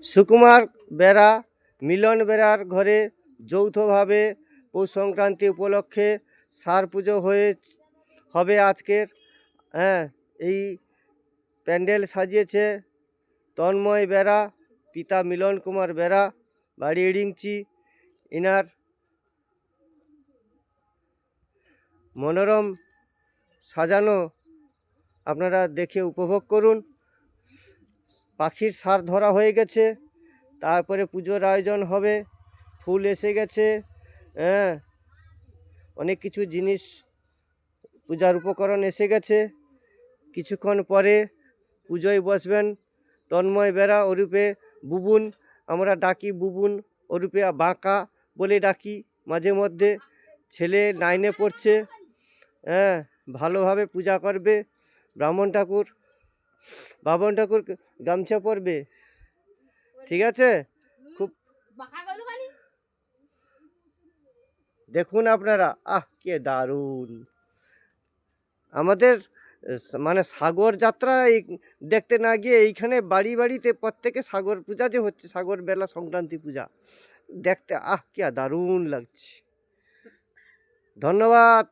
সুকুমার বেরা, মিলন বেরার ঘরে যৌথভাবে পৌষ সংক্রান্তি উপলক্ষে ষাঁড় পুজো হবে আজকের। হ্যাঁ, এই প্যান্ডেল সাজিয়েছে তন্ময় বেরা, পিতা মিলন কুমার বেরা, বাড়ি ইডিংচি। ইনার মনোরম সাজানো আপনারা দেখে উপভোগ করুন। পাখির ষাঁড় ধরা হয়ে গেছে, তারপরে পুজোর আয়োজন হবে। ফুল এসে গেছে, হ্যাঁ, অনেক কিছু জিনিস, পূজার উপকরণ এসে গেছে। কিছুক্ষণ পরে পুজোয় বসবেন তন্ময় বেরা ওরূপে বুবুন, আমরা ডাকি বুবুন, ওরূপে বাঁকা বলে ডাকি মাঝে মধ্যে। ছেলে 9-এ পড়ছে, হ্যাঁ, ভালোভাবে পূজা করবে। বামন ঠাকুর গামছা পরবে, ঠিক আছে? খুব দেখুন আপনারা, কে দারুণ! আমাদের মানে সাগর যাত্রা দেখতে না গিয়ে এইখানে বাড়িতে প্রত্যেকে সাগর পূজা যে হচ্ছে, সাগর বেলা সংক্রান্তি পূজা দেখতে কে দারুণ লাগছে। ধন্যবাদ।